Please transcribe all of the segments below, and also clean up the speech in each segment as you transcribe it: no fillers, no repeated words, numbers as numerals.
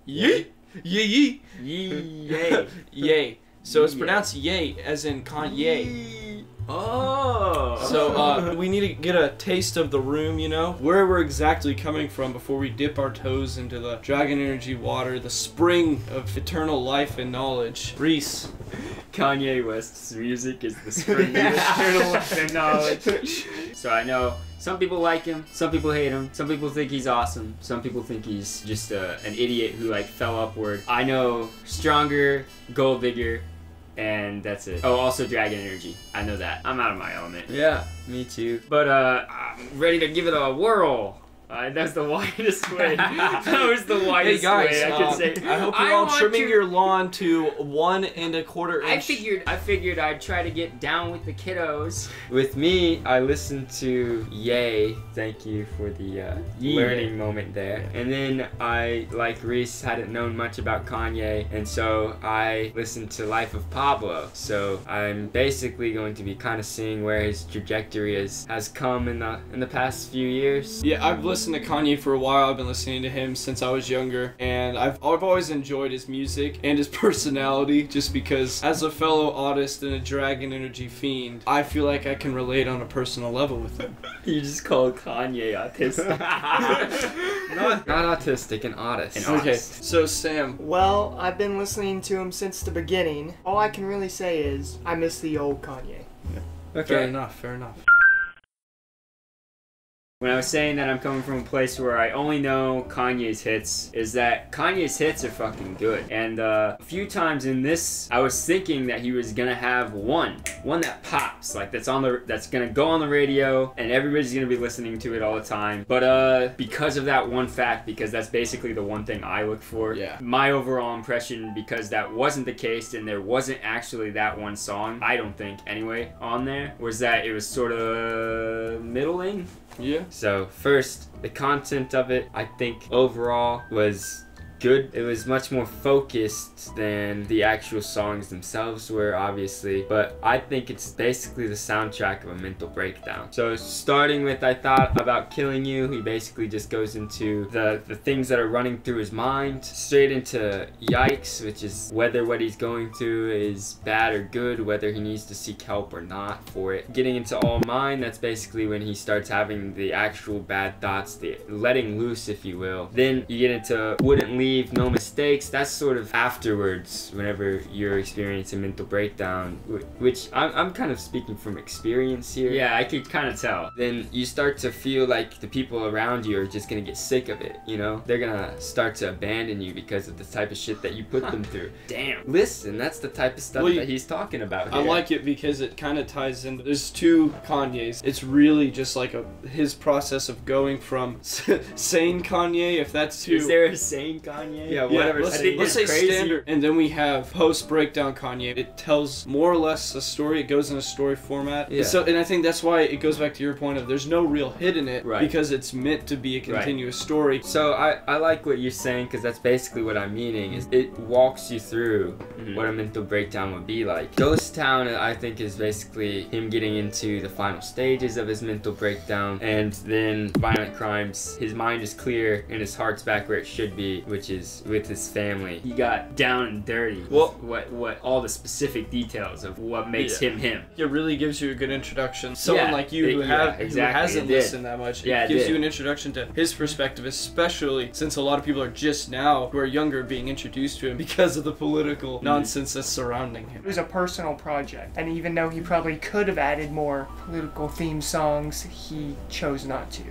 Yay. Yay. Yay. Yay. So it's pronounced yay, as in Kanye. Oh. So we need to get a taste of the room, you know, where we're exactly coming from before we dip our toes into the dragon energy water, the spring of eternal life and knowledge. Reese. Kanye West's music is the spring of eternal life and knowledge. So I know some people like him, some people hate him, some people think he's awesome, some people think he's just an idiot who like fell upward. I know Stronger, Gold Digger, and that's it. Oh, also Dragon Energy. I know that. I'm out of my element. Yeah, me too. But I'm ready to give it a whirl. That's the widest way. That was the widest way I could say. I hope you're all trimming your lawn to 1 1/4 inch. I figured I'd try to get down with the kiddos. With me, I listened to Yay. Thank you for the learning moment there. And then I, like Reese, hadn't known much about Kanye, and so I listened to Life of Pablo. So I'm basically going to be kind of seeing where his trajectory has come in the past few years. Yeah, I've listened to Kanye for a while. I've been listening to him since I was younger, and I've always enjoyed his music and his personality, just because as a fellow artist and a dragon energy fiend, I feel like I can relate on a personal level with him. You just called Kanye autistic. Not autistic, an artist. Okay, so Sam. Well, I've been listening to him since the beginning. All I can really say is I miss the old Kanye. Okay. Fair enough, fair enough. When I was saying that I'm coming from a place where I only know Kanye's hits, is that Kanye's hits are fucking good. And a few times in this, I was thinking that he was gonna have one that pops, like that's gonna go on the radio and everybody's gonna be listening to it all the time. But because of that one fact, because that's basically the one thing I look for, my overall impression, because that wasn't the case and there wasn't actually that one song, I don't think anyway, on there, was that it was sort of middling. Yeah. So first, the content of it, I think overall was good. It was much more focused than the actual songs themselves were, obviously, but I think it's basically the soundtrack of a mental breakdown. So starting with I Thought About Killing You, he basically just goes into the things that are running through his mind, straight into Yikes, which is whether what he's going through is bad or good, whether he needs to seek help or not for it. Getting into All Mine, that's basically when he starts having the actual bad thoughts, the letting loose, if you will. Then you get into Wouldn't Leave, No Mistakes. That's sort of afterwards, whenever you're experiencing mental breakdown, which I'm kind of speaking from experience here. Yeah, I could kind of tell. Then you start to feel like the people around you are just gonna get sick of it, you know? They're gonna start to abandon you because of the type of shit that you put them through. Damn. Listen, that's the type of stuff that he's talking about here. I like it because it kind of ties in. There's two Kanyes. It's really just like his process of going from sane Kanye, if that's who. Is there a sane Kanye? Yeah, whatever. Let's say standard. And then we have post-breakdown Kanye. It tells more or less a story. It goes in a story format. Yeah. And I think that's why it goes back to your point of there's no real hit in it, because it's meant to be a continuous story. So I like what you're saying, because that's basically what I'm meaning, is it walks you through what a mental breakdown would be like. Ghost Town, I think, is basically him getting into the final stages of his mental breakdown, and then Violent Crimes, his mind is clear and his heart's back where it should be, which is with his family. He got down and dirty. Well, what all the specific details of what makes him him. It really gives you a good introduction. Someone like you who hasn't listened that much, it gives you an introduction to his perspective, especially since a lot of people are just now, who are younger, being introduced to him because of the political nonsense that's surrounding him. It was a personal project, and even though he probably could have added more political theme songs, he chose not to.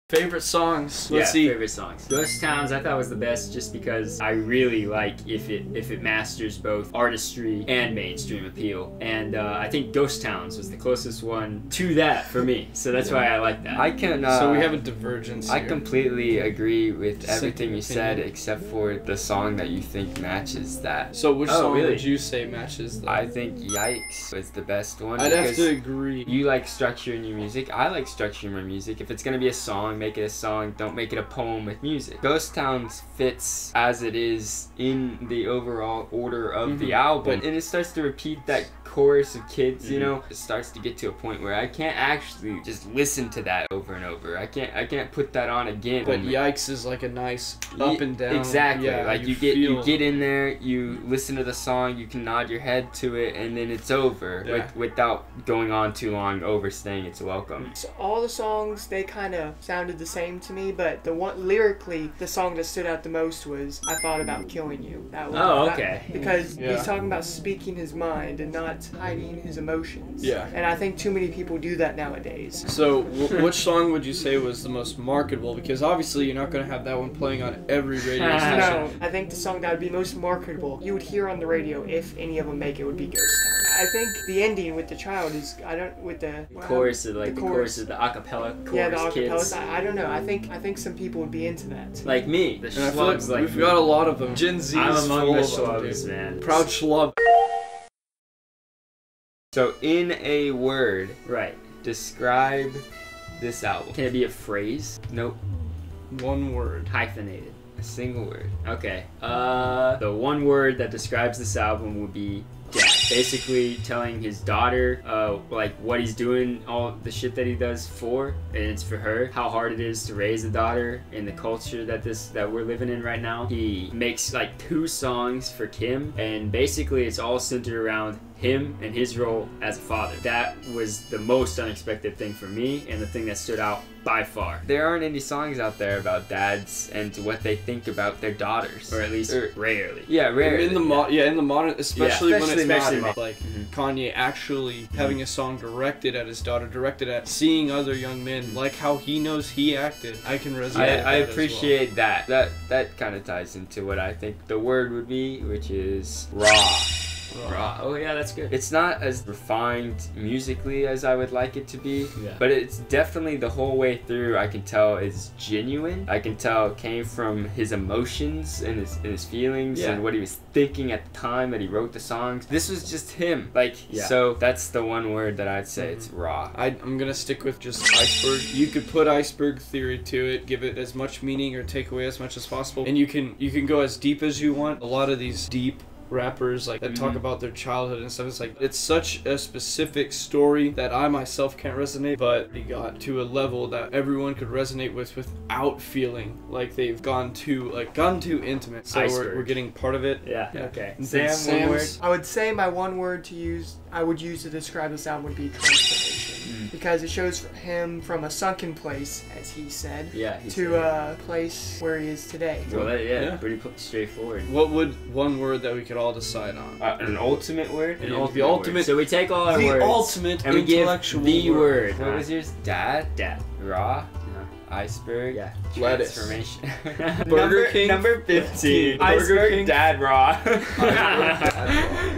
Favorite songs? Let's see. Favorite songs. Ghost Towns I thought was the best just because I really like if it masters both artistry and mainstream appeal. And I think Ghost Towns was the closest one to that for me. So that's why I like that. I can so we have a divergence I here. completely agree with everything you said, except for the song that you think matches that. So which song would you say matches that? I think Yikes was the best one. I'd have to agree. You like structure in your music. I like structure in my music. If it's gonna be a song, make it a song. Don't make it a poem with music. Ghost Towns fits as it is in the overall order of the album, and it starts to repeat that chorus of kids, you Mhm. know, it starts to get to a point where I can't actually just listen to that over and over. I can't put that on again. But yikes is like a nice up and down. Exactly. Yeah, like you get in there, you listen to the song, you can nod your head to it, and then it's over without going on too long, overstaying its welcome. So all the songs, they kind of sounded the same to me, but the one lyrically, the song that stood out the most was "I Thought About Killing You." That was, Oh, okay. Because Yeah. he's talking about speaking his mind and not hiding his emotions. Yeah. And I think too many people do that nowadays. So, which song would you say was the most marketable? Because obviously you're not going to have that one playing on every radio station. No, I think the song that would be most marketable, you would hear on the radio if any of them make it, would be Ghost Town. I think the ending with the child is, with the Chorus of the chorus of the acapella chorus yeah, the kids. acapellas. I don't know. I think some people would be into that. Like me, the And I feel like schlubs like we've me. got a lot of them. Gen Z I'm is among full the of them, schlubs, dude. man. Proud schlub. So in a word, Right. describe this album. Can it be a phrase? Nope. One word. Hyphenated. A single word. Okay. The one word that describes this album would be dad. Basically telling his daughter, like what he's doing, all the shit that he does for, and it's for her. How hard it is to raise a daughter in the culture that we're living in right now. He makes like 2 songs for Kim, and basically it's all centered around him and his role as a father. That was the most unexpected thing for me, and the thing that stood out by far. There aren't any songs out there about dads and what they think about their daughters. Or at least rarely. Yeah, rarely. In the modern, especially when it's especially not modern. about like Kanye actually having a song directed at his daughter, directed at seeing other young men, like how he knows he acted. I can resonate. with I that as appreciate that. That kind of ties into what I think the word would be, which is raw. well. Raw. Oh yeah, that's good. It's not as refined musically as I would like it to be, Yeah. but it's definitely the whole way through I can tell is genuine. I can tell it came from his emotions and his feelings Yeah. and what he was thinking at the time that he wrote the songs. This was just him. Yeah. So that's the one word that I'd say. It's raw. I'm gonna stick with just iceberg. You could put iceberg theory to it, give it as much meaning or take away as much as possible, and you can go as deep as you want. A lot of these deep rappers like that talk about their childhood and stuff, it's such a specific story that I myself can't resonate, but they got to a level that everyone could resonate with without feeling like they've gone too intimate. So we're getting part of it. Yeah. Yeah. Okay. And Sam, then one word. Sam's- I would say my one word to use, I would use to describe this album would be transformation. Because it shows him from a sunken place, as he said, Yeah. he to said. a place where he is today. Well, Yeah. pretty straightforward. What would one word that we could all decide on? An ultimate word? The ultimate, So we take all our the words ultimate and we give intellectual the word. What was yours? Dad? Dad. Raw? Iceberg? Yeah. Lettuce. Transformation. Burger King? Number 15. Burger Iceberg King? Dad Raw.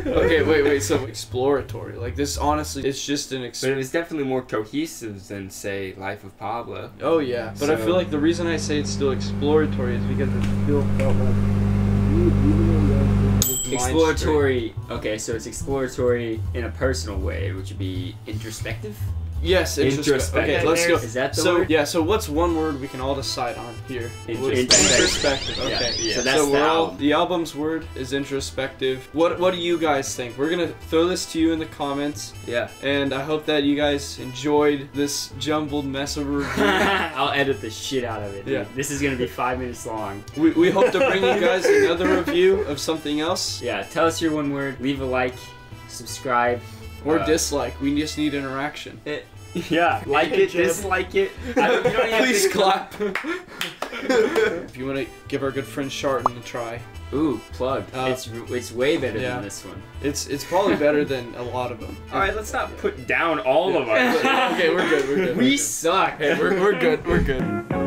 Okay, wait. So exploratory. Like this, honestly, it's just an. But it was definitely more cohesive than, say, Life of Pablo. Oh yeah, but I So- feel like the reason I say it's still exploratory is because it still felt like Exploratory. Okay, so it's exploratory in a personal way, which would be introspective. Yes, Introspective. Okay, let's go. Is that the So word? yeah, so what's one word we can all decide on here? Introspective. Okay, Yeah. So that's the we're all, album. the album's word is introspective. What do you guys think? We're gonna throw this to you in the comments, Yeah. and I hope that you guys enjoyed this jumbled mess of a review. I'll edit the shit out of it. Dude. Yeah. This is gonna be 5 minutes long. we hope to bring you guys another review of something else. Yeah. Tell us your one word. Leave a like. Subscribe. Or dislike. We just need interaction. Yeah. Like it. Jeb. Dislike it. You don't even have Please to- clap. If you want to give our good friend Sharton a try, Ooh, plug. It's way better yeah. than this one. it's probably better than a lot of them. All right, let's not put down all of us. Okay, we're good. We suck. We're good. We're good.